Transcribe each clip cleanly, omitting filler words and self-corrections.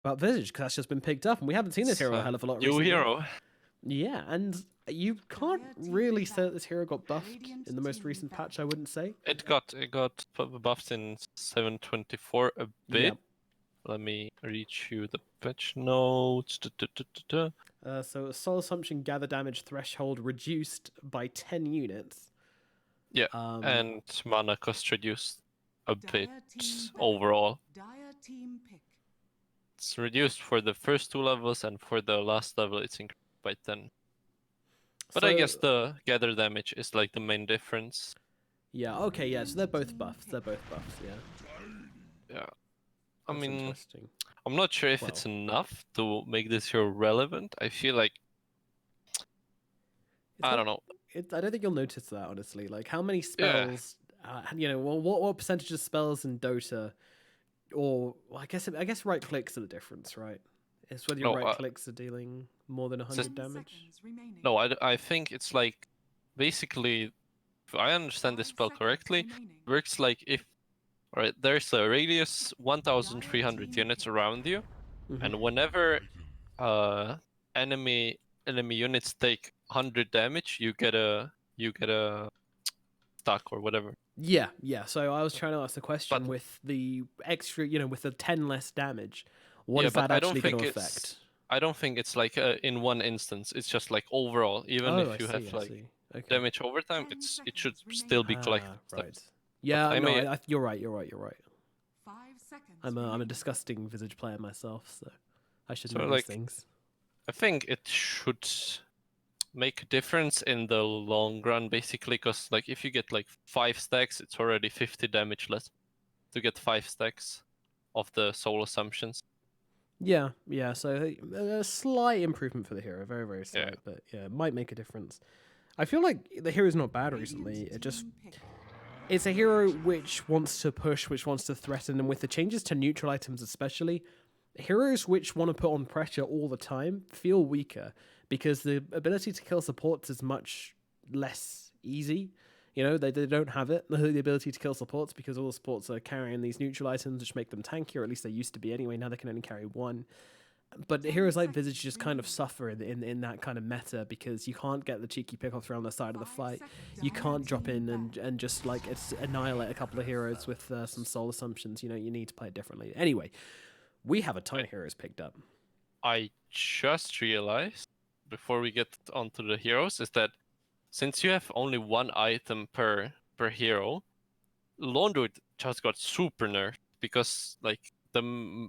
about Visage, because that's just been picked up, and we haven't seen this hero a hell of a lot New recently. hero. Yeah, and you can't really say that this hero got buffed in the most recent patch, I wouldn't say. It got buffed in 7.24 a bit. Yep. Let me read you the patch notes. So Soul Assumption gather damage threshold reduced by 10 units. Yeah, and mana cost reduced a bit overall. It's reduced for the first 2 levels, and for the last level it's increased by 10. But I guess the gather damage is like the main difference. Yeah, okay, yeah, so they're both buffs. They're both buffs, yeah. Yeah. That's I mean, interesting. I'm not sure if it's enough to make this hero relevant. I feel like I don't know. I don't think you'll notice that, honestly. Like, how many spells? Yeah. What percentage of spells in Dota? Or well, I guess right clicks are the difference, right? It's whether your right clicks are dealing more than 100 damage. No, I think it's like basically, if I understand this spell correctly, it works like if there's a radius 1,300 units around you, and whenever enemy units take 100 damage, you get a stack or whatever. Yeah. So I was trying to ask the question with the extra, with the 10 less damage. What is that actually going to affect? I don't think it's like in one instance. It's just like overall. Even if you have like damage over time, it should still be collected. Right. Yeah. No, you're right. You're right. 5 seconds. I'm a disgusting Visage player myself, so I should know these things. I think it should make a difference in the long run, basically, because like if you get like 5 stacks, it's already 50 damage less to get 5 stacks of the soul assumptions. Yeah. So a slight improvement for the hero, very very slight, but yeah, it might make a difference. I feel like the hero's not bad recently. It's a hero which wants to push, which wants to threaten, and with the changes to neutral items especially, heroes which want to put on pressure all the time feel weaker because the ability to kill supports is much less easy. They don't have it, the ability to kill supports, because all the supports are carrying these neutral items which make them tanky, or at least they used to be anyway. Now they can only carry one. But heroes like Visage just kind of suffer in that kind of meta because you can't get the cheeky pickoffs around the side of the fight. You can't drop in and just like annihilate a couple of heroes with some soul assumptions. You need to play it differently. Anyway, we have a ton of heroes picked up. I just realized before we get onto the heroes is that since you have only one item per hero, Laundry just got super nerfed because like the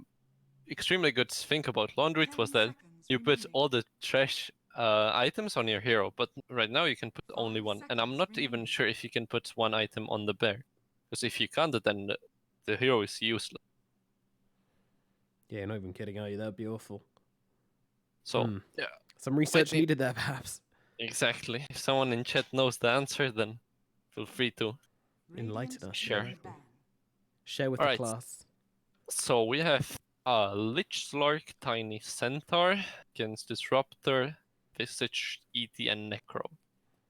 extremely good thing about Laundry was that you put all the trash items on your hero, but right now you can put only one, and I'm not even sure if you can put one item on the bear, because if you can't, then the hero is useless. Yeah, not even kidding, are you? That'd be awful. So yeah, some research needed there, perhaps. Exactly. If someone in chat knows the answer, then feel free to enlighten us. Share. Share with the class. So we have Lich Slark, Tiny Centaur against Disruptor, Visage, ET, and Necro.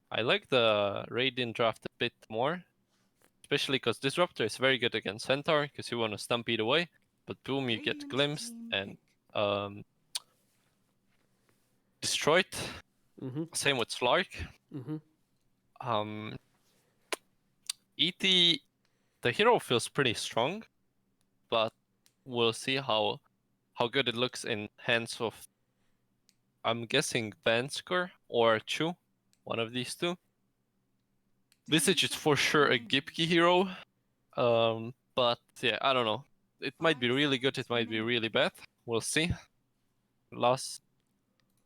I like the Radiant draft a bit more, especially because Disruptor is very good against Centaur because you want to stampede away, but boom, you get glimpsed and destroyed. Same with Slark. ET, the hero feels pretty strong, but we'll see how good it looks in hands of, I'm guessing, Vanskor or Chu, one of these two. Visage is for sure a Gipki hero, but yeah, I don't know. It might be really good, it might be really bad. We'll see.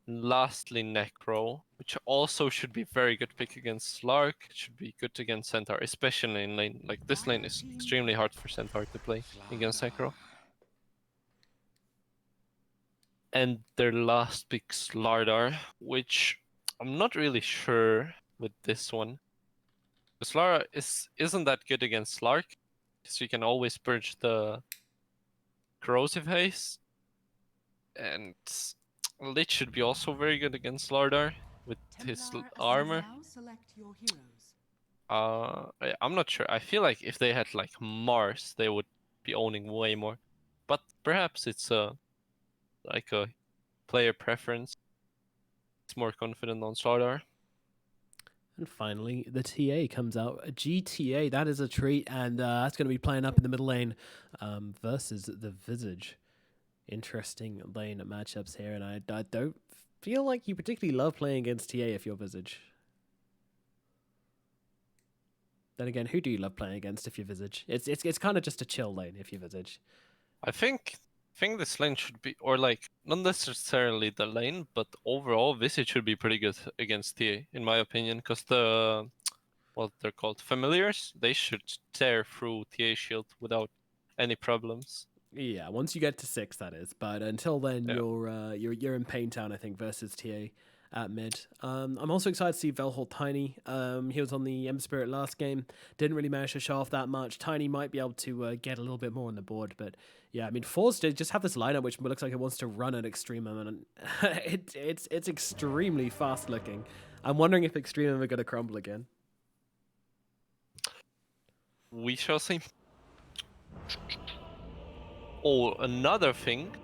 Lastly, Necro, which also should be very good pick against Slark. It should be good against Centaur, especially in lane. Like, this lane is extremely hard for Centaur to play against Necro. And their last pick, Slardar, which I'm not really sure with this one. Slardar isn't that good against Slark, because you can always purge the corrosive haste. And Lich should be also very good against Slardar with his armor. I'm not sure. I feel like if they had like Mars, they would be owning way more. But perhaps it's a like a player preference. It's more confident on Slardar. And finally, the TA comes out. A GTA, that is a treat, and that's going to be playing up in the middle lane versus the Visage. Interesting lane matchups here, and I don't feel like you particularly love playing against TA if you're Visage. Then again, who do you love playing against if you're Visage? It's kind of just a chill lane if you're Visage. I think this lane should be, or like not necessarily the lane, but overall Visage should be pretty good against TA in my opinion, because the what they're called familiars, they should tear through TA shield without any problems. Yeah, once you get to 6, that is. But until then, Yeah. you're in Pain Town, I think, versus TA at mid. I'm also excited to see Velhold Tiny. He was on the M Spirit last game. Didn't really manage to show off that much. Tiny might be able to get a little bit more on the board, but yeah, I mean, forZe did just have this lineup which looks like it wants to run at EXTREMUM, and it's extremely fast looking. I'm wondering if EXTREMUM are going to crumble again. We shall see. Oh, another thing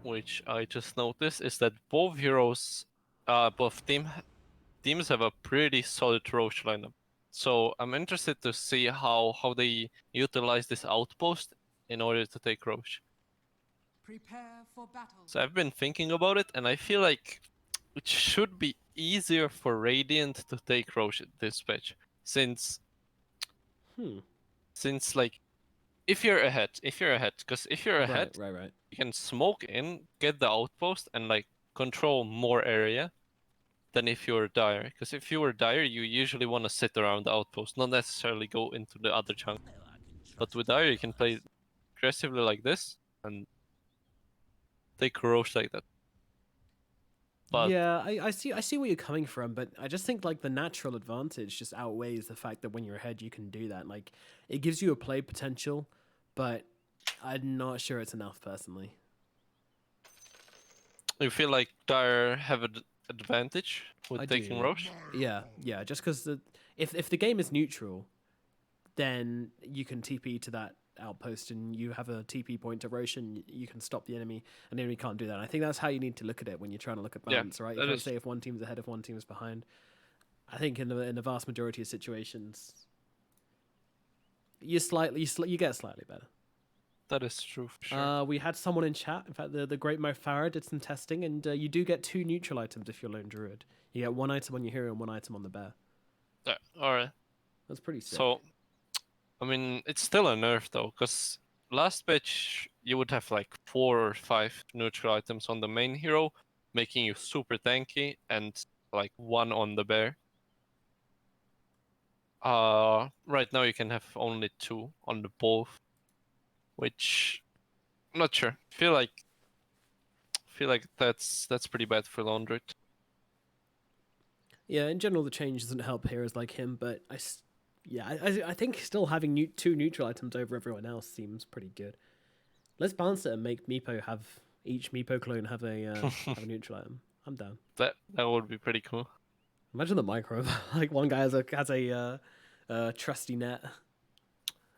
which I just noticed is that both heroes, both teams have a pretty solid Roche lineup. So I'm interested to see how they utilize this outpost in order to take Roche. Prepare for battle. So I've been thinking about it, and I feel like it should be easier for Radiant to take Roche at this patch, since like if you're ahead, because if you're ahead, right. you can smoke in, get the outpost, and like control more area than if you're dire. Because if you were dire, you usually want to sit around the outpost, not necessarily go into the other chunk. But with dire, you can play aggressively like this and take Roche like that. But yeah, I see where you're coming from, but I just think like the natural advantage just outweighs the fact that when you're ahead, you can do that. Like it gives you a play potential, but I'm not sure it's enough personally. you feel like dire have an advantage with I taking do. Roche? Yeah. Just because if the game is neutral, then you can TP to that outpost and you have a TP point to Roche and you can stop the enemy, and the enemy can't do that. And I think that's how you need to look at it when you're trying to look at balance, right? You can't say if one team's ahead, if one team's behind. I think in the vast majority of situations, you get slightly better. That is true for sure. We had someone in chat. In fact, the great Mo Farah did some testing, and you do get 2 neutral items if you're lone druid. You get 1 item on your hero and 1 item on the bear. Yeah, alright. That's pretty sick. So, I mean, it's still a nerf though, because last patch you would have like 4 or 5 neutral items on the main hero, making you super tanky, and like 1 on the bear. Right now you can have only 2 on the both, which I'm not sure. Feel like that's pretty bad for Laundry. Yeah, in general, the change doesn't help heroes like him, but I think still having 2 neutral items over everyone else seems pretty good. Let's balance it and make Meepo have each Meepo clone have a neutral item. I'm down. That would be pretty cool. Imagine the micro. Like one guy has a trusty net.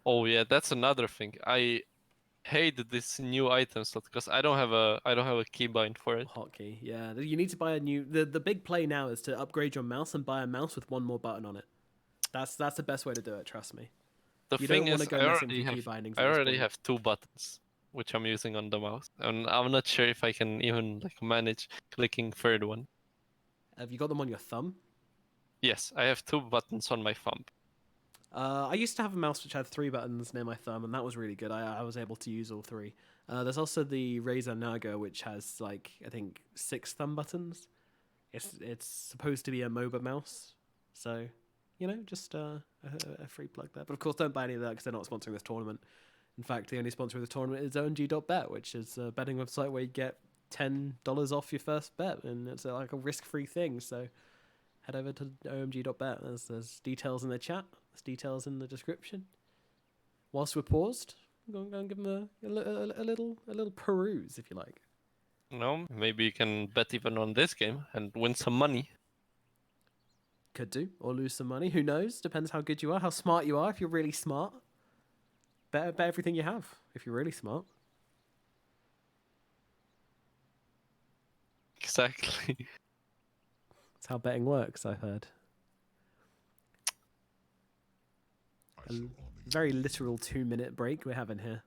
Oh yeah, that's another thing. I hate this new item slot because I don't have a keybind for it. Hotkey, yeah. You need to buy a new. The big play now is to upgrade your mouse and buy a mouse with 1 more button on it. That's the best way to do it. Trust me. The You thing don't want is, to go messing with key bindings. I already have 2 buttons, which I'm using on the mouse, and I'm not sure if I can even like manage clicking third one. Have you got them on your thumb? Yes, I have 2 buttons on my thumb. I used to have a mouse which had 3 buttons near my thumb, and that was really good. I was able to use all 3. There's also the Razer Naga, which has like I think 6 thumb buttons. It's supposed to be a MOBA mouse, so you know, just a free plug there. But of course, don't buy any of that because they're not sponsoring this tournament. In fact, the only sponsor of the tournament is OMG.bet, which is a betting website where you get $10 off your first bet, and it's like a risk-free thing. So head over to omg.bet. There's details in the chat. There's details in the description. Whilst we're paused, I'm going to give them a little peruse, if you like. No, maybe you can bet even on this game and win some money. Could do, or lose some money. Who knows? Depends how good you are, how smart you are. If you're really smart, bet everything you have. If you're really smart. exactly. That's how betting works, I've heard. A very literal 2-minute break we're having here.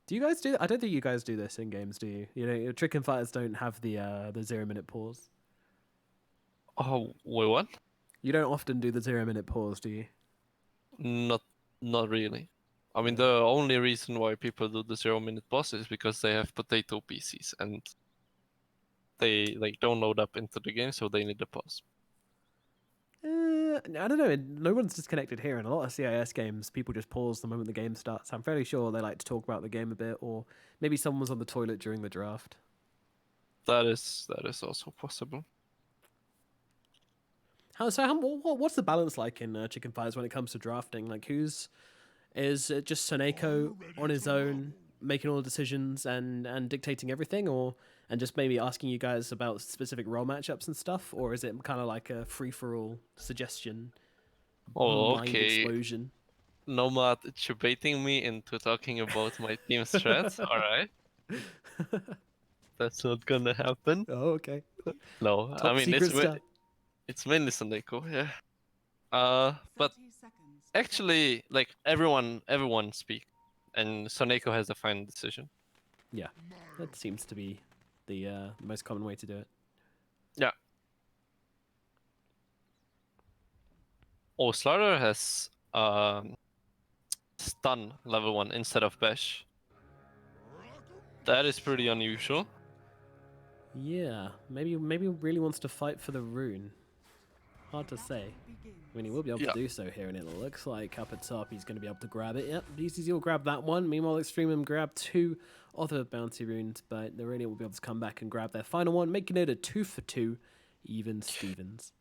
Do you guys do? I don't think you guys do this in games, do you? You know, your Chicken Fighters don't have the 0-minute pause. Oh, wait, what? You don't often do the 0-minute pause, do you? Not really. I mean, the only reason why people do the 0-minute pause is because they have potato PCs and they like don't load up into the game, so they need a pause. I don't know. No one's disconnected here. In a lot of CIS games, people just pause the moment the game starts. I'm fairly sure they like to talk about the game a bit, or maybe someone was on the toilet during the draft. That is also possible. What's the balance like in Chicken Fighters when it comes to drafting? Like, is it just Soneko on his own making all the decisions and dictating everything, and just maybe asking you guys about specific role matchups and stuff, or is it kind of like a free for all suggestion? Oh, mind okay. explosion? Nomad, you're baiting me into talking about my team strats. All right, that's not gonna happen. Oh, okay. No, Top I mean secret stuff. it's mainly Soneko, yeah. But 30 seconds. actually, like everyone speak, and Soneko has the final decision. Yeah, that seems to be the most common way to do it. Yeah. Oh, Slaughter has stun level 1 instead of bash. That is pretty unusual. Yeah, maybe really wants to fight for the rune. Hard to say. I mean, he will be able to do so here, and it looks like up at top he's going to be able to grab it. Yep, BCZ will grab that one. Meanwhile, EXTREMUM grab 2 other bounty runes, but the Radiant will be able to come back and grab their final one, making it a 2-for-2, even Stevens.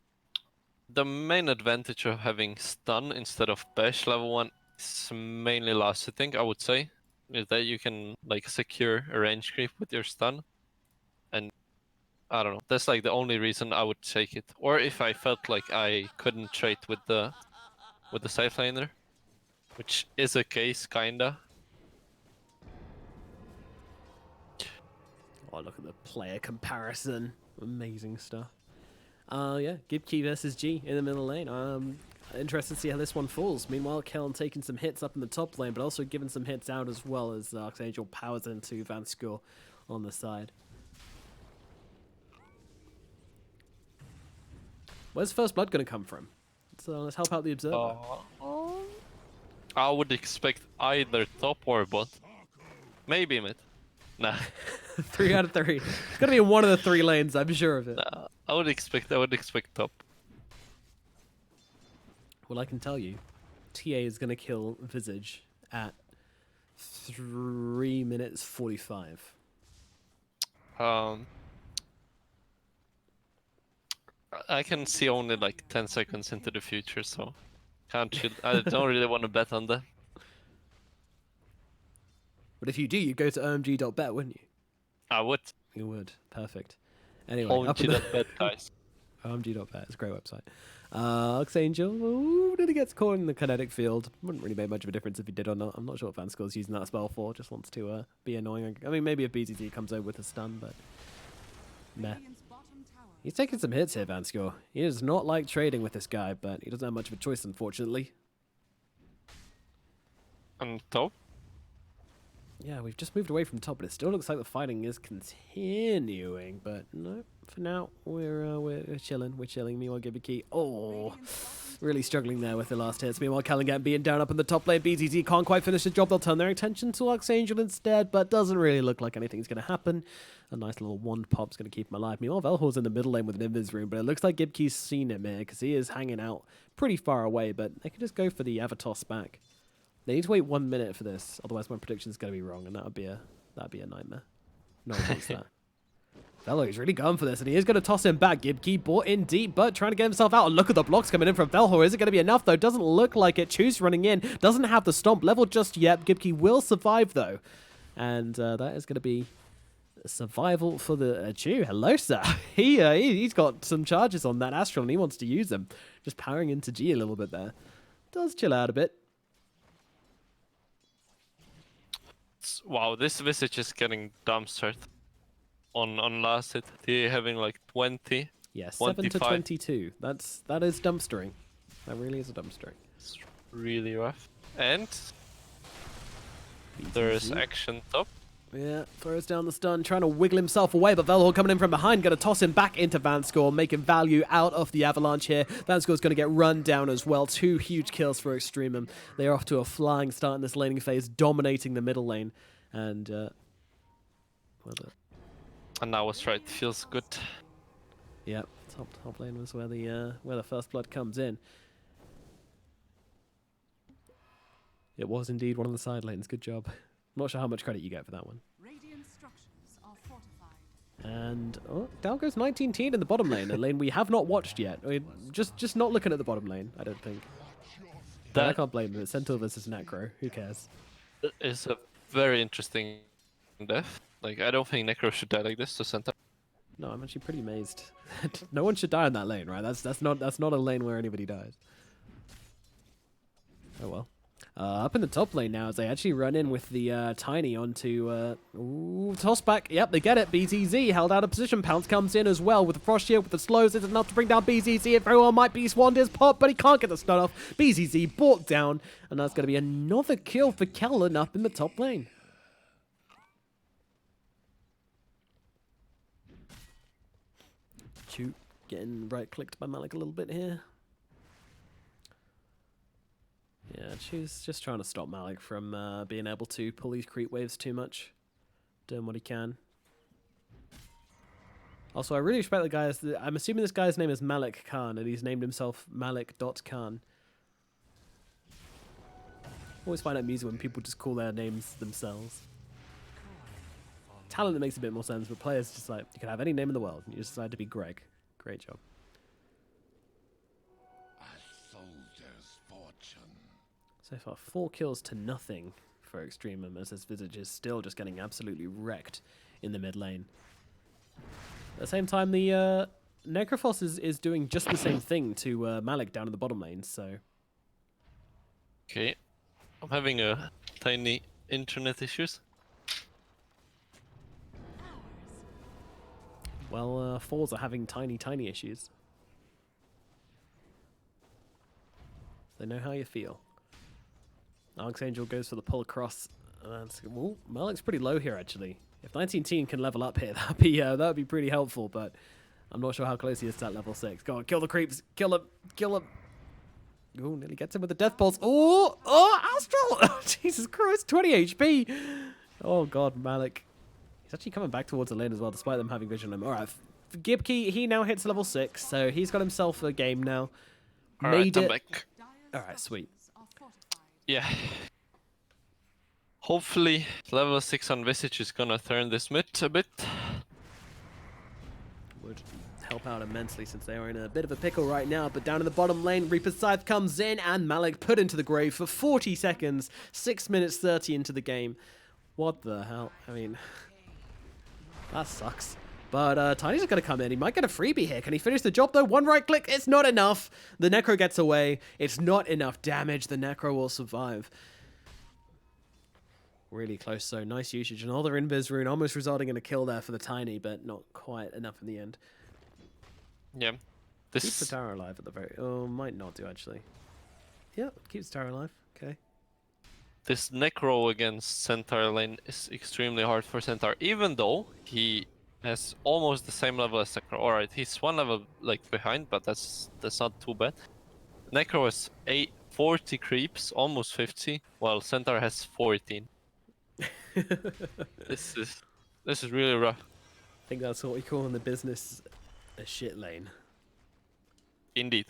The main advantage of having stun instead of bash level 1 is mainly last hitting, I would say. Is that you can like secure a range creep with your stun. And I don't know, that's like the only reason I would take it. Or if I felt like I couldn't trade with the side laner, which is a case kinda. Oh, look at the player comparison. Amazing stuff. Yeah, Gibkey versus G in the middle lane. Interested to see how this one falls. Meanwhile, Kellen taking some hits up in the top lane, but also giving some hits out as well as Archangel powers into Vanskor on the side. Where's First Blood going to come from? So let's help out the Observer. I would expect either top or bot. Maybe mid. Nah. 3 out of 3. It's going to be in one of the 3 lanes, I'm sure of it. Nah, I would expect top. Well, I can tell you, TA is going to kill Visage at 3 minutes 45. I can see only like 10 seconds into the future, so I don't really want to bet on that. But if you do, you'd go to omg.bet, wouldn't you? I would. You would. Perfect. Anyway, up in OMG.bet, guys. omg.bet. It's a great website. Archangel, ooh, did he get caught in the kinetic field? Wouldn't really make much of a difference if he did or not. I'm not sure what Vanscore's using that spell for. Just wants to be annoying. I mean, maybe if BZZ comes over with a stun, but meh. Radiant's bottom tower. He's taking some hits here, Vanscore. He does not like trading with this guy, but he doesn't have much of a choice, unfortunately. On top? Yeah, we've just moved away from top, but it still looks like the fighting is continuing. But no, for now we're chilling. We're chilling. Meanwhile, give a key. Oh, really struggling there with the last hits. Meanwhile, Callingan being down up in the top lane. BZZ can't quite finish the job. They'll turn their attention to Archangel instead, but doesn't really look like anything's going to happen. A nice little wand pop's going to keep him alive. Meanwhile, Velhor's in the middle lane with an invis rune, but it looks like Gibkey's seen him here because he is hanging out pretty far away. But they can just go for the Avatos back. They need to wait 1 minute for this, otherwise my prediction's going to be wrong, and that'd be a nightmare. No one wants that. Velho is really going for this, and he is going to toss him back. Gibkey bought in deep, but trying to get himself out. And look at the blocks coming in from Velho. Is it going to be enough, though? Doesn't look like it. Chu's running in. Doesn't have the stomp level just yet. Gibkey will survive, though. And that is going to be survival for the Chu. Hello, sir. He's got some charges on that Astral, and he wants to use them. Just powering into G a little bit there. Does chill out a bit. Wow, this Visage is getting dumpstered. on last hit. He having like 20. Yeah, 7 to 25. 22. That is dumpstering. That really is a dumpstering. It's really rough. And there's BTZ. action top. Yeah, throws down the stun, trying to wiggle himself away, but Velhor coming in from behind, going to toss him back into Vanscore, making value out of the Avalanche here. Vanscore's going to get run down as well. 2 huge kills for EXTREMUM. They're off to a flying start in this laning phase, dominating the middle lane. And, And now what's right, feels good. Yep, top lane was where the first blood comes in. It was indeed one of the side lanes. Good job. I'm not sure how much credit you get for that one. Radiant structures are fortified. And down goes 19-teen in the bottom lane, a lane we have not watched yet. I mean, just not looking at the bottom lane, I don't think. But I can't blame them. It's Centaur versus Necro. Who cares? It's a very interesting death. Like, I don't think Necro should die like this to Centaur. No, I'm actually pretty amazed. No one should die in that lane, right? That's not a lane where anybody dies. Oh well. Up in the top lane now as they actually run in with the Tiny onto... ooh, toss back. Yep, they get it. BZZ held out of position. Pounce comes in as well with the Frost Shield, with the slows. It's enough to bring down BZZ. It very well might be Swander's pop, but he can't get the stun off. BZZ brought down, and that's going to be another kill for Kellen up in the top lane. Shoot, getting right-clicked by Malik a little bit here. Yeah, she's just trying to stop Malik from being able to pull these creep waves too much. Doing what he can. Also, I really respect the guys. I'm assuming this guy's name is Malik Khan, and he's named himself Malik.Khan. Always find it amusing when people just call their names themselves. Talent that makes a bit more sense, but players just like, you can have any name in the world, and you just decide to be Greg. Great job. So far, 4 kills to nothing for EXTREMUM, as this Visage is still just getting absolutely wrecked in the mid lane. At the same time, the Necrophos is doing just the same thing to Malik down in the bottom lane, so... Okay. I'm having a tiny internet issues. Well, forZe are having tiny issues. They know how you feel. Archangel goes for the pull across. Ooh, Malik's pretty low here, actually. If 19-teen can level up here, that'd be pretty helpful, but I'm not sure how close he is to that level 6. Go on, kill the creeps. Kill him. Kill him. Ooh, nearly gets him with the death pulse. Oh, Astral! Oh, Jesus Christ, 20 HP. Oh, God, Malik. He's actually coming back towards the lane as well, despite them having vision on him. All right, Gibkey, he now hits level 6, so he's got himself a game now. Alright, I'm back. All right, sweet. Yeah. Hopefully, level 6 on Visage is gonna turn this mid a bit. Would help out immensely since they are in a bit of a pickle right now, but down in the bottom lane, Reaper's Scythe comes in and Malik put into the grave for 40 seconds, 6 minutes 30 into the game. What the hell? I mean, that sucks. But Tiny's going to come in. He might get a freebie here. Can he finish the job, though? One right click. It's not enough. The Necro gets away. It's not enough damage. The Necro will survive. Really close, so nice usage. Another Invis rune, almost resulting in a kill there for the Tiny, but not quite enough in the end. Yeah. Keeps the tower alive at the very... Oh, might not do, actually. Yeah, keeps the tower alive. Okay. This Necro against Centaur lane is extremely hard for Centaur, even though he has almost the same level as Necro. Alright, he's one level like behind, but that's not too bad. Necro has 40 creeps, almost 50, while Centaur has 14. This is really rough. I think that's what we call in the business a shit lane. Indeed.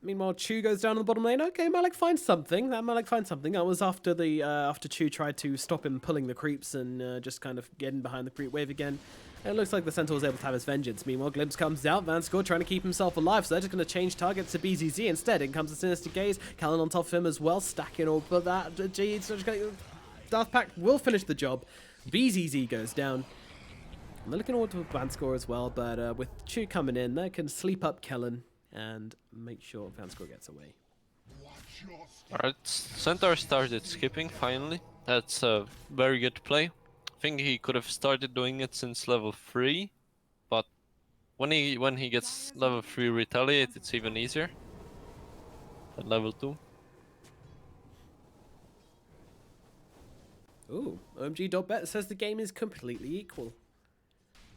Meanwhile, Chu goes down in the bottom lane. Okay, Malik finds something. That was after the after Chu tried to stop him pulling the creeps and just kind of getting behind the creep wave again. And it looks like the Centaur was able to have his vengeance. Meanwhile, Glimpse comes out. Vanscore trying to keep himself alive, so they're just going to change targets to BZZ instead. In comes the Sinister Gaze. Callan on top of him as well, stacking all but that. Darth Pact will finish the job. BZZ goes down. And they're looking over to Vanscore as well, but with Chu coming in, they can sleep up Kellen and make sure Vanscore gets away. Alright, Centaur started skipping finally. That's a very good play think he could have started doing it since level 3, but when he gets level 3 retaliate, it's even easier than level 2. Ooh, OMG.bet says the game is completely equal.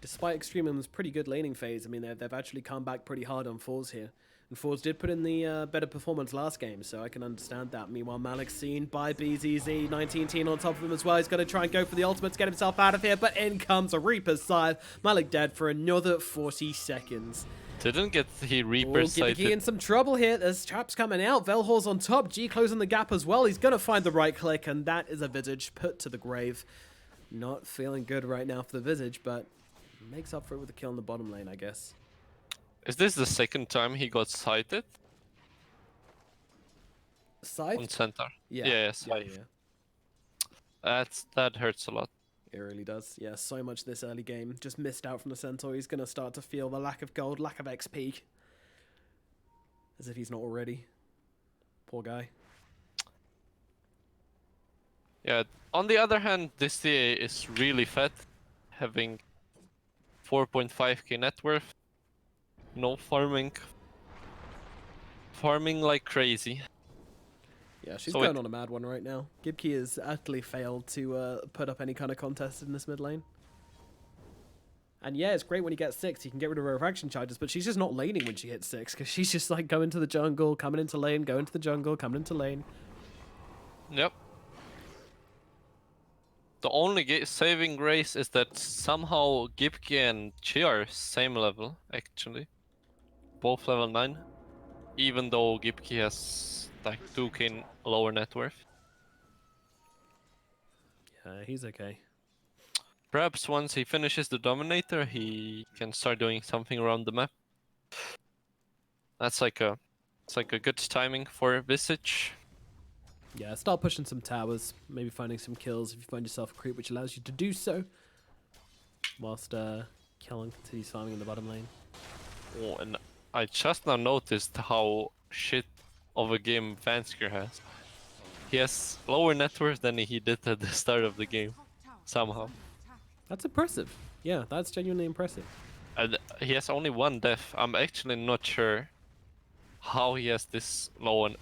Despite EXTREMUM's pretty good laning phase, I mean, they've actually come back pretty hard on forZe here. And forZe did put in the better performance last game, so I can understand that. Meanwhile, Malik's seen by BZZ, 19 on top of him as well. He's going to try and go for the ultimate to get himself out of here, but in comes a Reaper's Scythe. Malik dead for another 40 seconds. Didn't get the Reaper sighted. Gibkey in some trouble here. There's traps coming out. Velhor's on top. G closing the gap as well. He's going to find the right click, and that is a Visage put to the grave. Not feeling good right now for the Visage, but makes up for it with a kill in the bottom lane, I guess. Is this the second time he got sighted? Scythe? On center. Yeah. Yeah, scythe. That hurts a lot. It really does. Yeah, so much this early game. Just missed out from the Centaur. He's going to start to feel the lack of gold, lack of XP. As if he's not already. Poor guy. Yeah, on the other hand, this DA is really fat, having 4.5k net worth. No farming. Farming like crazy. Yeah, she's So going on a mad one right now. Gibkey has utterly failed to put up any kind of contest in this mid lane. And yeah, it's great when you get 6, you can get rid of her refraction charges, but she's just not laning when she hits 6, because she's just like going to the jungle, coming into lane, going to the jungle, coming into lane. Yep. The only saving grace is that somehow Gibkey and Chi are same level, actually. Both level 9. Even though Gibkey has like 2k lower net worth. Yeah, he's okay. Perhaps once he finishes the Dominator, he can start doing something around the map. It's like a good timing for Visage. Yeah, start pushing some towers, maybe finding some kills if you find yourself a creep, which allows you to do so. Whilst Kellen continues farming in the bottom lane. Oh, and I just now noticed how shit of a game Vansker has. He has lower net worth than he did at the start of the game, somehow. That's impressive. Yeah, that's genuinely impressive. And he has only 1 death. I'm actually not sure how he has this low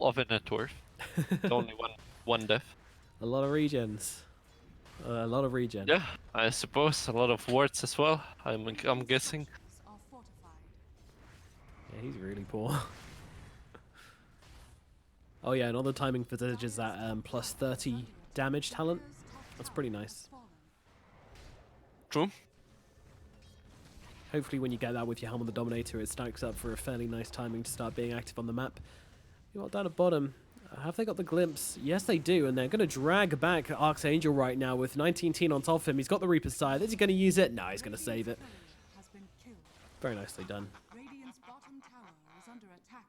of a net worth. It's only one death. A lot of regens. A lot of regen. Yeah, I suppose a lot of wards as well. I'm guessing. Are fortified. Yeah, he's really poor. Oh yeah, and all the timing for Visage is that plus 30 damage talent. That's pretty nice. True. Hopefully when you get that with your Helm on the Dominator, it stacks up for a fairly nice timing to start being active on the map. You got down at bottom. Have they got the glimpse? Yes, they do, and they're going to drag back Archangel right now with 19 on top of him. He's got the Reaper's Scythe. Is he going to use it? No, he's going to save it. Has been killed. Very nicely done. Radiant's bottom tower is under attack.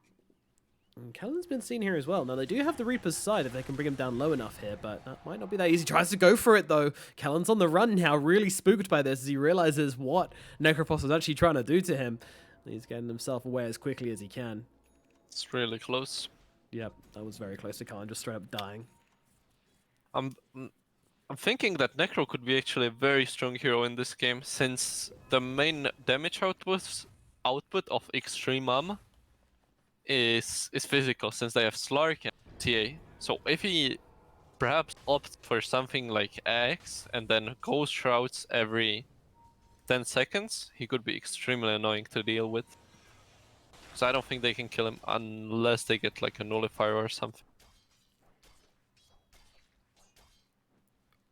And Kellen's been seen here as well. Now, they do have the Reaper's Scythe if they can bring him down low enough here, but that might not be that easy. Tries to go for it, though. Kellen's on the run now, really spooked by this as he realizes what Necrophos was actually trying to do to him. He's getting himself away as quickly as he can. It's really close. Yep, that was very close to Kellen, just straight up dying. I'm thinking that Necro could be actually a very strong hero in this game, since the main damage output of EXTREMUM is physical, since they have Slark and TA. So if he perhaps opts for something like Axe and then Ghost Shrouds every 10 seconds, he could be extremely annoying to deal with. So I don't think they can kill him unless they get like a nullifier or something.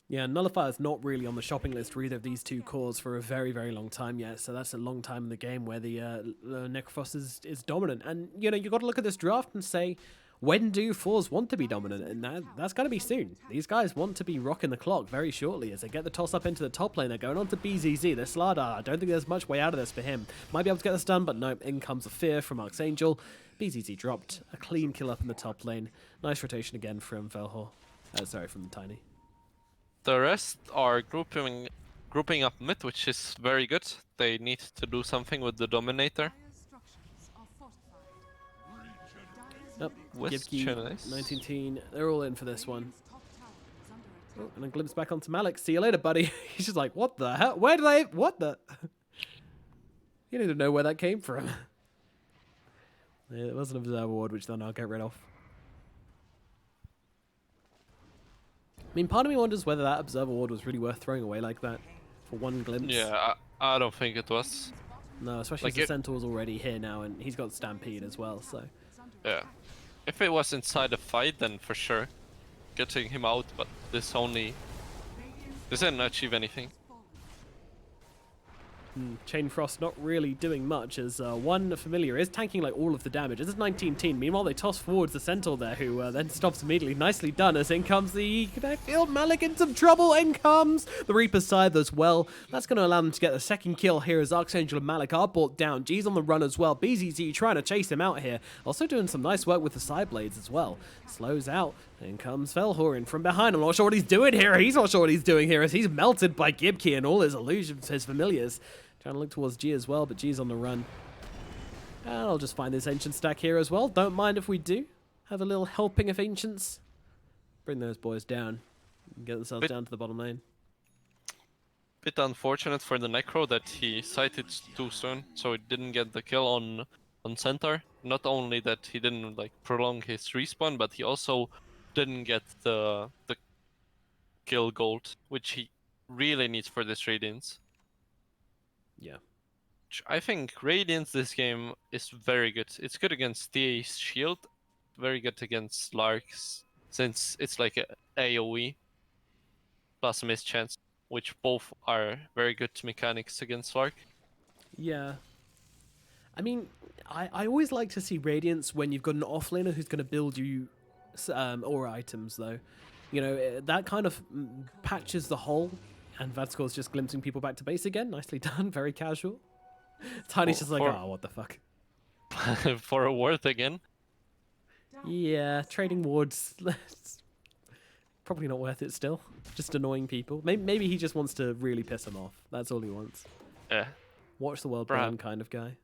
Yeah, Nullifier's not really on the shopping list for either of these two cores for a very, very long time yet. So that's a long time in the game where the Necrophos is dominant. And, you know, you got to look at this draft and say, when do forZe want to be dominant? And that's got to be soon. These guys want to be rocking the clock very shortly as they get the toss up into the top lane. They're going on to BZZ. They're Slardar. I don't think there's much way out of this for him. Might be able to get this done, but no, in comes a fear from Archangel. BZZ dropped. A clean kill up in the top lane. Nice rotation again from Velhor. Sorry, from Tiny. The rest are grouping up mid, which is very good. They need to do something with the Dominator. Dire structures are fortified. Yep, West Gibkey, Chalice. 19, they're all in for this one. Radiant's top tower is under Oh, and a glimpse back onto Malik. See you later, buddy. He's just like, what the hell? Where did I... What the... You don't even know where that came from. Yeah, it was an observer ward, which then I'll get rid of. I mean, part of me wonders whether that observer ward was really worth throwing away like that for one glimpse. Yeah, I don't think it was. No, especially Like as the Centaur's already here now, and he's got Stampede as well, so... Yeah. If it was inside a fight, then for sure. Getting him out, but this didn't achieve anything. Chain Frost not really doing much as one familiar is tanking like all of the damage. This is 19-teen. Meanwhile, they toss forwards the Centaur there, who then stops immediately. Nicely done as in comes the Connect Field. Malik in some trouble. In comes the Reaper's Scythe as well. That's going to allow them to get the second kill here as Archangel and Malik are brought down. G's on the run as well. BZZ trying to chase him out here. Also doing some nice work with the side blades as well. Slows out. In comes Felhorin from behind. I'm not sure what he's doing here. He's not sure what he's doing here as he's melted by Gibkey and all his illusions, his familiars. Trying to look towards G as well, but G's on the run. And I'll just find this Ancient stack here as well. Don't mind if we do. Have a little helping of Ancients. Bring those boys down. Get themselves down to the bottom lane. Bit unfortunate for the Necro that he sighted too soon, so he didn't get the kill on Centaur. Not only that he didn't like prolong his respawn, but he also didn't get the kill gold, which he really needs for this Radiance. Yeah. I think Radiance this game is very good. It's good against TA's shield, very good against Lark's, since it's like a AoE plus a mischance, which both are very good mechanics against Lark. Yeah. I mean, I always like to see Radiance when you've got an offlaner who's going to build you aura items, though. You know, that kind of patches the hole. And Vadskor's just glimpsing people back to base again. Nicely done. Very casual. Tiny's just like, oh, what the fuck. For a ward again. Yeah, trading wards. Probably not worth it still. Just annoying people. Maybe he just wants to really piss them off. That's all he wants. Yeah. Watch the world burn kind of guy.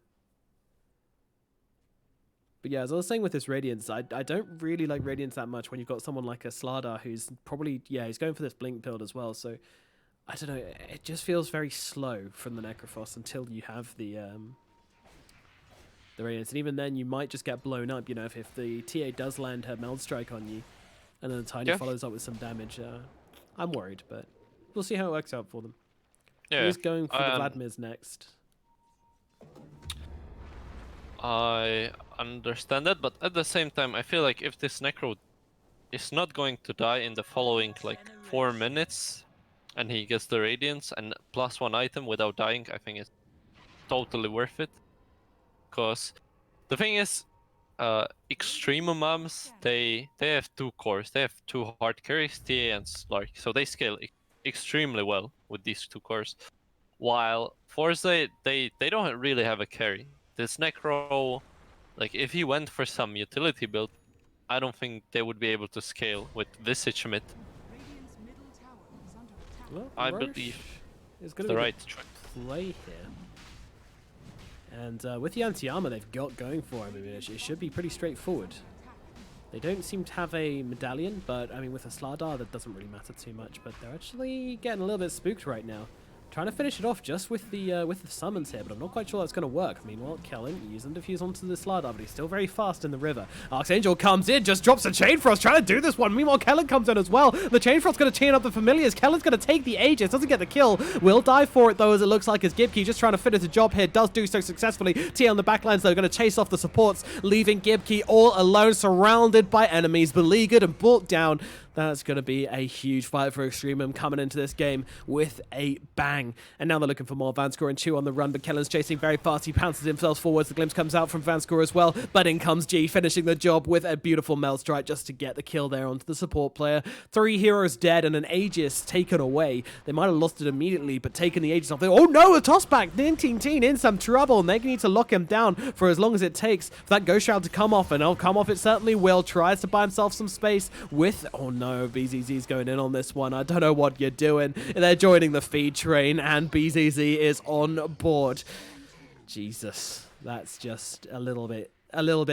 But yeah, as I was saying with this Radiance, I don't really like Radiance that much when you've got someone like a Slardar who's probably, he's going for this Blink build as well, so... I don't know, it just feels very slow from the Necrophos until you have the Radiance. And even then, you might just get blown up, you know, if the TA does land her Meld Strike on you, and then the Tiny follows up with some damage. I'm worried, but we'll see how it works out for them. Yeah. Who's going for the Vladimirs next? I understand that, but at the same time, I feel like if this Necro is not going to die in the following, like, 4 minutes... and he gets the Radiance and +1 item without dying, I think it's totally worth it. Because the thing is, EXTREMUM, they have 2 cores. They have 2 hard carries, TA and Slark. So they scale extremely well with these 2 cores. While forZe, they don't really have a carry. This Necro, like if he went for some utility build, I don't think they would be able to scale with Visage mid. Well, I Roche believe is going the to right choice. play here. And with the anti-armor they've got going for him, it should be pretty straightforward. They don't seem to have a medallion, but I mean with a Slardar that doesn't really matter too much, but they're actually getting a little bit spooked right now. Trying to finish it off just with the summons here, but I'm not quite sure that's going to work. Meanwhile, Kellen using Diffuse onto the Slardar, but he's still very fast in the river. Archangel comes in, just drops a Chain Frost, trying to do this one. Meanwhile, Kellen comes in as well. The Chain Frost's going to chain up the Familiars. Kellen's going to take the Aegis, doesn't get the kill. Will die for it, though, as it looks like as Gibkey just trying to finish the job here. Does do so successfully. T on the backlines, though, going to chase off the supports, leaving Gibkey all alone, surrounded by enemies, beleaguered and brought down. That's going to be a huge fight for EXTREMUM coming into this game with a bang. And now they're looking for more. Vanscore and Chew on the run, but Kellen's chasing very fast. He pounces himself forwards. The glimpse comes out from Vanscore as well, but in comes G, finishing the job with a beautiful Meld Strike just to get the kill there onto the support player. 3 heroes dead and an Aegis taken away. They might have lost it immediately, but taking the Aegis off. Oh no, a tossback. 19-teen in some trouble, and they need to lock him down for as long as it takes for that Ghost Shroud to come off, and it'll come off it certainly will. Tries to buy himself some space with... Oh no. BZZ's going in on this one. I don't know what you're doing. They're joining the feed train, and BZZ is on board. Jesus, that's just a little bit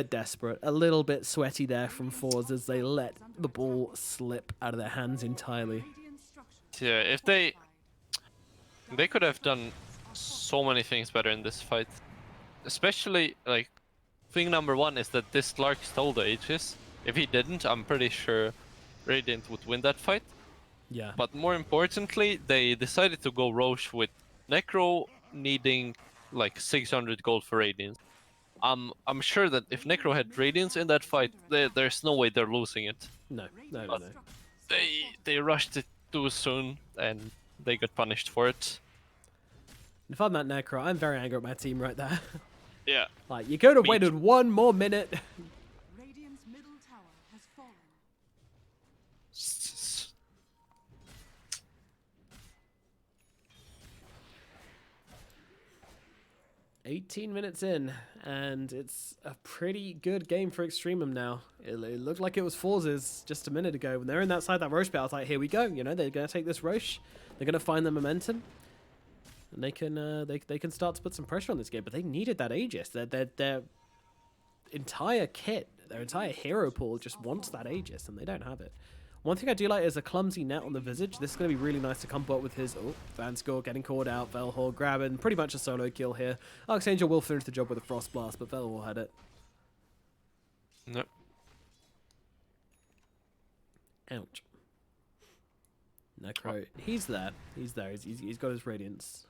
desperate, a little bit sweaty there from forZe as they let the ball slip out of their hands entirely. Yeah, if they could have done so many things better in this fight. Especially, like, thing number one is that this Lark stole the Aegis. If he didn't, I'm pretty sure Radiant would win that fight. Yeah. But more importantly, they decided to go Roche with Necro needing like 600 gold for Radiance. I'm sure that if Necro had Radiance in that fight, there's no way they're losing it. No. But they rushed it too soon and they got punished for it. If I'm that Necro, I'm very angry at my team right there. Yeah. Like, you could have Me waited too. 1 more minute. Radiant's middle tower has fallen. 18 minutes in, and it's a pretty good game for EXTREMUM now. It looked like it was forZe's just a minute ago. When they're in that side, that Roche bit, I was like, here we go. You know, they're going to take this Roche. They're going to find the momentum. And they can start to put some pressure on this game. But they needed that Aegis. Their entire kit, their entire hero pool just wants that Aegis, and they don't have it. One thing I do like is a clumsy net on the Visage. This is going to be really nice to combo up with his... Oh, Vanscore getting caught out. Velhor grabbing pretty much a solo kill here. Archangel will finish the job with a Frost Blast, but Velhor had it. No. Ouch. Necro, he's there. He's there. He's got his Radiance.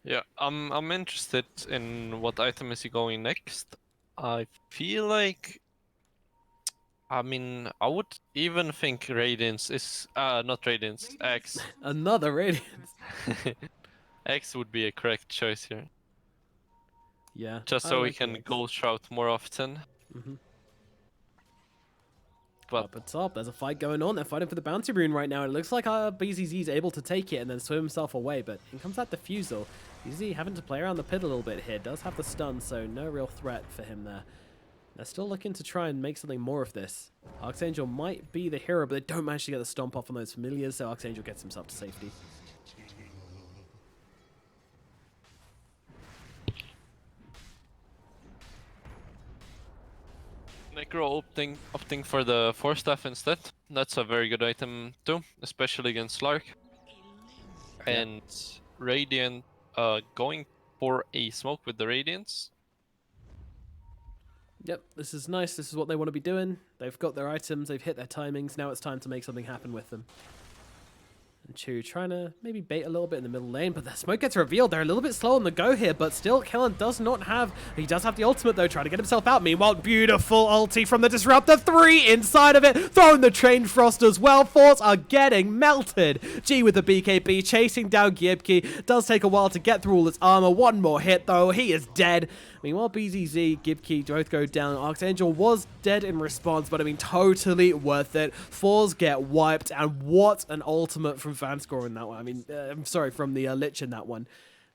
Yeah, I'm interested in what item is he going next. I feel like... I mean, I would even think Radiance is... not Radiance, X. Another Radiance. X would be a correct choice here. Yeah. Just I so we like can X. goal shout more often. But Up at top, there's a fight going on. They're fighting for the bounty rune right now. It looks like BZZ is able to take it and then swim himself away, but in comes that defusal. BZZ having to play around the pit a little bit here. Does have the stun, so no real threat for him there. They're still looking to try and make something more of this. Archangel might be the hero, but they don't manage to get the stomp off on those familiars, so Archangel gets himself to safety. Necro opting for the Force Staff instead. That's a very good item too, especially against Lark. And Radiant going for a smoke with the Radiance. Yep, this is nice. This is what they want to be doing. They've got their items, they've hit their timings. Now it's time to make something happen with them. And Chu trying to maybe bait a little bit in the middle lane, but the smoke gets revealed. They're a little bit slow on the go here, but still, Kellan does not have... He does have the ultimate, though, trying to get himself out. Meanwhile, beautiful ulti from the Disruptor. 3 inside of it, throwing the Trained Frost as well. Force are getting melted. G with the BKB, chasing down Gibkey. Does take a while to get through all his armor. One more hit, though. He is dead. Meanwhile, BZZ, Gibkey both go down. Archangel was dead in response, but I mean, totally worth it. Fours get wiped, and what an ultimate from Vanscore in that one. I mean, I'm sorry, from the Lich in that one.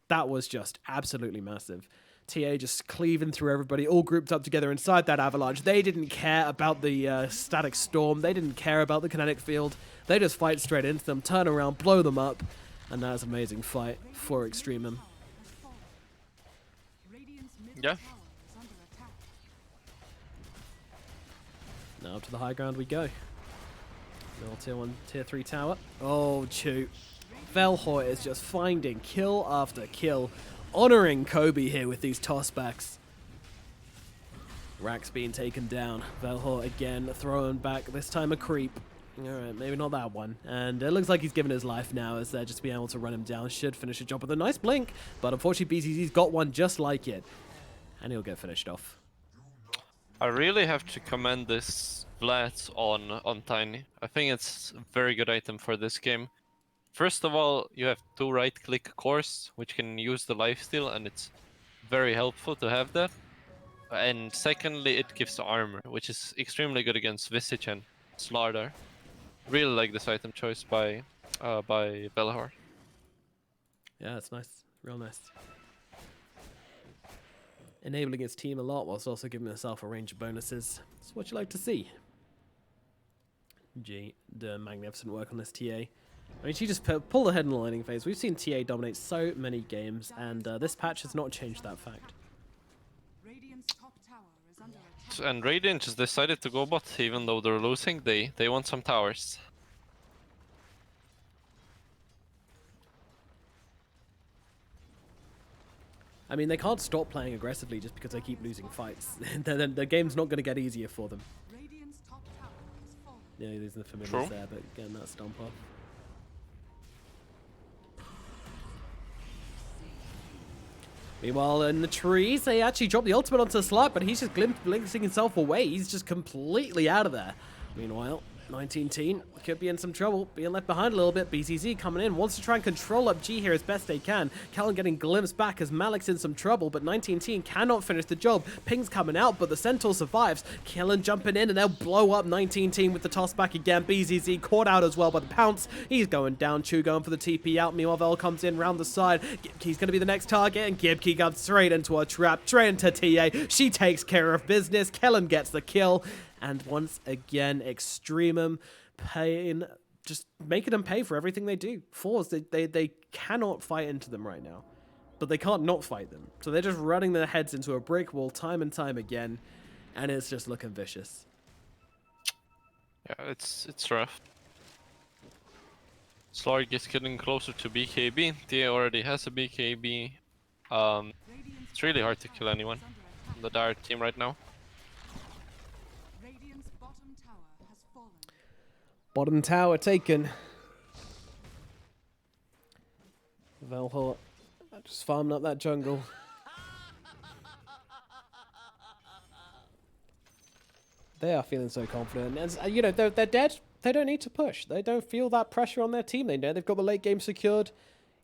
That was just absolutely massive. TA just cleaving through everybody, all grouped up together inside that avalanche. They didn't care about the static storm. They didn't care about the kinetic field. They just fight straight into them, turn around, blow them up. And that was an amazing fight for EXTREMUM. Yeah. Now up to the high ground we go. Little tier 1, tier 3 tower. Oh, Chu. Velhor is just finding kill after kill. Honoring Kobe here with these tossbacks. Rax being taken down. Velhor again throwing back, this time a creep. Alright, maybe not that one. And it looks like he's given his life now as they're just being able to run him down. Should finish the job with a nice blink. But unfortunately, BZZ's got one just like it. And he'll get finished off. I really have to commend this Vlad on Tiny. I think it's a very good item for this game. First of all, you have 2 right-click cores, which can use the lifesteal, and it's very helpful to have that. And secondly, it gives armor, which is extremely good against Visage and Slardar. Really like this item choice by Velhor. Yeah, it's nice. Real nice. Enabling his team a lot whilst also giving himself a range of bonuses. That's what you like to see. G, the magnificent work on this TA. I mean, she just pulled ahead in the lining phase. We've seen TA dominate so many games, and this patch has not changed that fact. Radiant's top tower is under attack. And Radiant just decided to go bot, even though they're losing. They want some towers. I mean, they can't stop playing aggressively just because they keep losing fights. The game's not going to get easier for them. Radiant's top tower has fallen. Yeah, there's the familiars True. there, but again, that stomp off. Meanwhile, in the trees, they actually drop the ultimate onto SabeRLighT, but he's just glimpsing himself away. He's just completely out of there. Meanwhile, 19 Teen could be in some trouble, being left behind a little bit. BZZ coming in, wants to try and control up G here as best they can. Kellen getting glimpsed back as Malik's in some trouble, but 19 Teen cannot finish the job. Ping's coming out, but the Centaur survives. Kellen jumping in, and they'll blow up 19 Teen with the toss back again. BZZ caught out as well by the pounce. He's going down, Chu going for the TP out. Meanwhile, Vel comes in round the side. Gibkey's going to be the next target, and Gibkey goes straight into a trap, straight into TA. She takes care of business. Kellen gets the kill. And once again, EXTREMUM just making them pay for everything they do. forZe, they cannot fight into them right now, but they can't not fight them. So they're just running their heads into a brick wall time and time again, and it's just looking vicious. Yeah, it's rough. SabeRLighT is getting closer to BKB. TA already has a BKB. It's really hard to kill anyone on the Dire team right now. Radiant's bottom tower has fallen. Bottom tower taken. Velhort just farming up that jungle. They are feeling so confident. And, you know, they're dead. They don't need to push. They don't feel that pressure on their team. They know they've got the late game secured.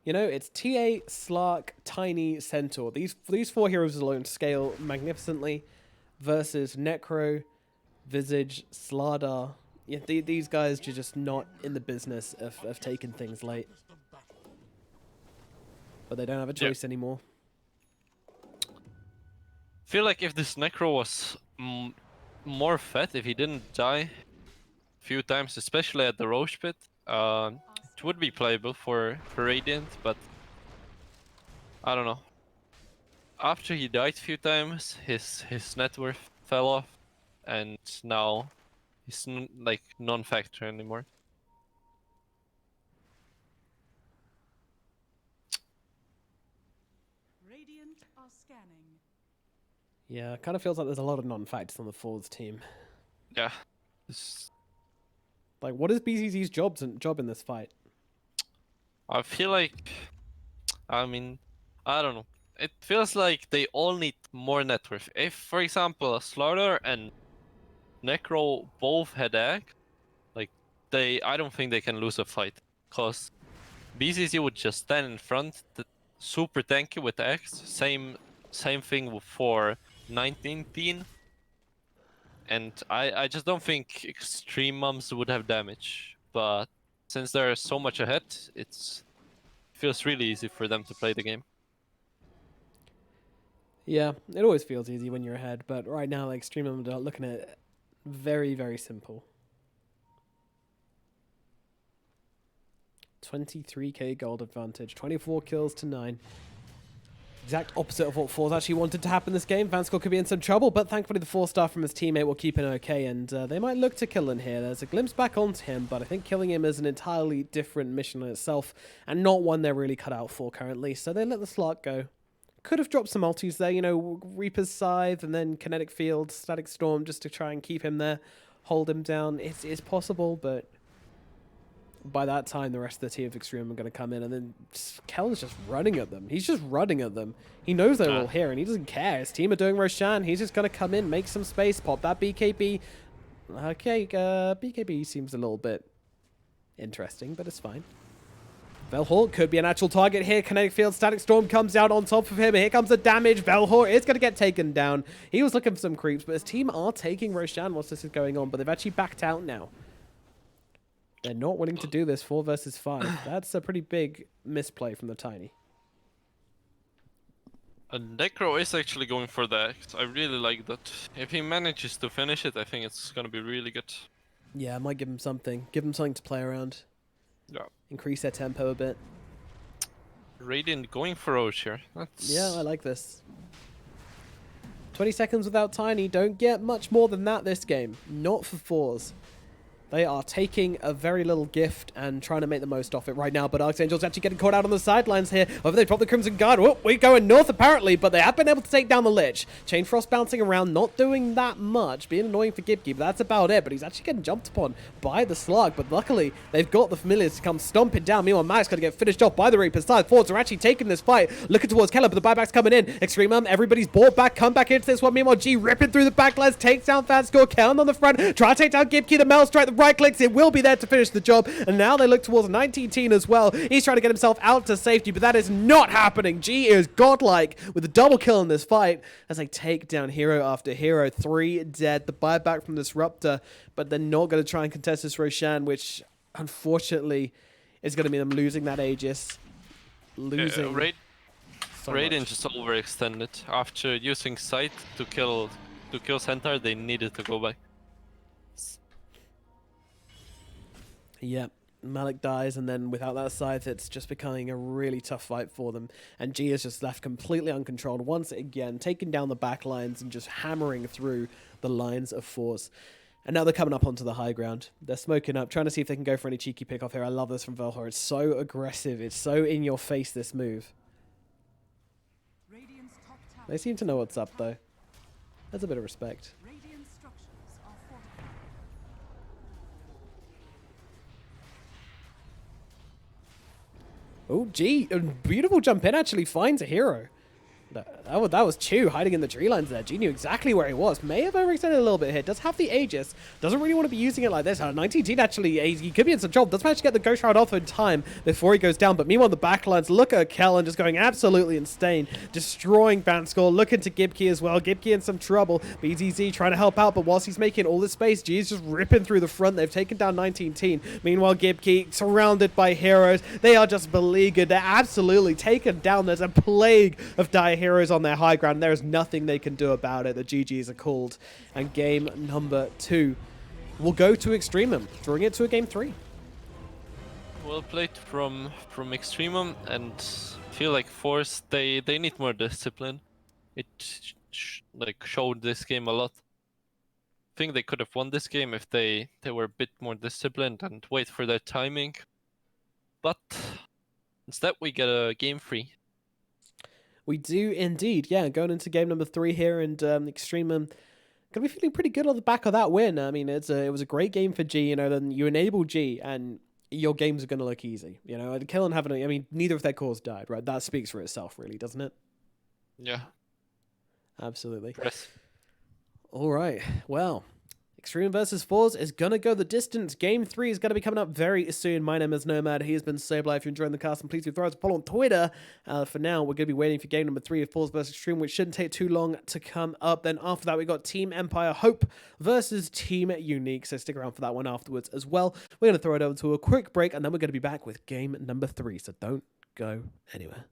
You know, it's TA, SabeRLighT, Tiny, Centaur. These four heroes alone scale magnificently versus Necro, Visage, Slardar. Yeah, these guys are just not in the business of taking things late. But they don't have a choice anymore. Feel like if this Necro was more fed, if he didn't die a few times, especially at the Roche pit, it would be playable for Radiant, but I don't know. After he died a few times, his net worth fell off, and now he's like non-factor anymore. Radiant are scanning. Yeah, it kind of feels like there's a lot of non-factors on the forZe team. Yeah. Like, what is BZZ's job in this fight? I feel like, I mean, I don't know. It feels like they all need more net worth. If, for example, Slaughter and Necro both had egg, like I don't think they can lose a fight, cause BZZ would just stand in front, super tanky with X. Same thing for 19 Teen. And I just don't think EXTREMUMs would have damage, but since they're so much ahead, it feels really easy for them to play the game. Yeah, it always feels easy when you're ahead, but right now, like, EXTREMUM are looking at it very, very simple. 23k gold advantage, 24 kills to 9. Exact opposite of what forZe actually wanted to happen this game. Vanskor could be in some trouble, but thankfully the 4-star from his teammate will keep him okay, and they might look to kill him here. There's a glimpse back onto him, but I think killing him is an entirely different mission in itself, and not one they're really cut out for currently, so they let the SabeRLighT go. Could have dropped some ultis there, you know, Reaper's Scythe, and then Kinetic Field, Static Storm, just to try and keep him there, hold him down. It's possible, but by that time, the rest of the team of EXTREMUM are going to come in, and then Kellen's just running at them. He's just running at them. He knows they're all here, and he doesn't care. His team are doing Roshan. He's just going to come in, make some space, pop that BKB. Okay, BKB seems a little bit interesting, but it's fine. Velhort could be an actual target here. Kinetic Field, Static Storm comes out on top of him. Here comes the damage. Velhort is going to get taken down. He was looking for some creeps, but his team are taking Roshan whilst this is going on, but they've actually backed out now. They're not willing to do this 4 versus 5. That's a pretty big misplay from the Tiny. Necro is actually going for the X. I really like that. If he manages to finish it, I think it's going to be really good. Yeah, I might give him something. Give him something to play around. Yeah. Increase their tempo a bit. Radiant going for Roche here. Yeah, I like this. 20 seconds without Tiny. Don't get much more than that this game. Not for forZe. They are taking a very little gift and trying to make the most of it right now, but Archangel's actually getting caught out on the sidelines here. Over they drop the Crimson Guard. Oh, we're going north apparently, but they have been able to take down the Lich. Chain Frost bouncing around, not doing that much, being annoying for Gibki, but that's about it. But he's actually getting jumped upon by the Slug, but luckily they've got the Familiars to come stomping down. Meanwhile, Mag's going to get finished off by the Reapers. forZe are actually taking this fight, looking towards Keller, but the buyback's coming in. EXTREMUM, everybody's bought back, come back into this one. Meanwhile, G ripping through the backlines, takes down fanscore, Kellen on the front, try to take down Gibki, the Mel strike, the right clicks, it will be there to finish the job, and now they look towards 19 as well. He's trying to get himself out to safety, but that is not happening. G is godlike with a double kill in this fight as they take down hero after hero. 3 dead. The buyback from Disruptor, but they're not going to try and contest this Roshan, which unfortunately is going to mean them losing that Aegis. Losing. Radiant just overextended. After using Sight to kill Centaur, they needed to go back. Yep, Malik dies, and then without that scythe, it's just becoming a really tough fight for them. And G is just left completely uncontrolled once again, taking down the back lines and just hammering through the lines of force. And now they're coming up onto the high ground. They're smoking up, trying to see if they can go for any cheeky pick off here. I love this from Velhor. It's so aggressive. It's so in your face, this move. Radiant's top tower They seem to know what's up, though. That's a bit of respect. Radiant structures are fortified. Oh, G, a beautiful jump in actually finds a hero. That was Chu hiding in the tree lines there. G knew exactly where he was. May have overextended a little bit here. Does have the Aegis. Doesn't really want to be using it like this. 19 actually, he could be in some trouble. Does manage to get the Ghost Shroud off in time before he goes down. But meanwhile, the backlines, look at Kellen just going absolutely insane. Destroying Vanscore. Looking to Gibki as well. Gibki in some trouble. BZZ trying to help out. But whilst he's making all this space, G is just ripping through the front. They've taken down 19. Meanwhile, Gibki surrounded by heroes. They are just beleaguered. They're absolutely taken down. There's a plague of dire heroes on their high ground. There is nothing they can do about it. The GGs are called, and game number 2 will go to EXTREMUM, drawing it to a game 3. Well played from EXTREMUM, and feel like forZe they need more discipline. It showed this game a lot. I think they could have won this game if they were a bit more disciplined and wait for their timing. But instead we get a game 3. We do indeed, yeah. Going into game number 3 here, and EXTREMUM gonna be feeling pretty good on the back of that win. I mean, it was a great game for G. You know, then you enable G, and your games are gonna look easy. You know, Killen having, I mean, neither of their cores died, right? That speaks for itself, really, doesn't it? Yeah, absolutely. Yes. All right, well. EXTREMUM versus forZe is going to go the distance. Game 3 is going to be coming up very soon. My name is Nomad. He has been SabeRLighT. If you're enjoying the cast, and please do throw us a follow on Twitter. For now, we're going to be waiting for game number 3 of forZe versus EXTREMUM, which shouldn't take too long to come up. Then after that, we got Team Empire Hope versus Team Unique. So stick around for that one afterwards as well. We're going to throw it over to a quick break, and then we're going to be back with game number 3. So don't go anywhere.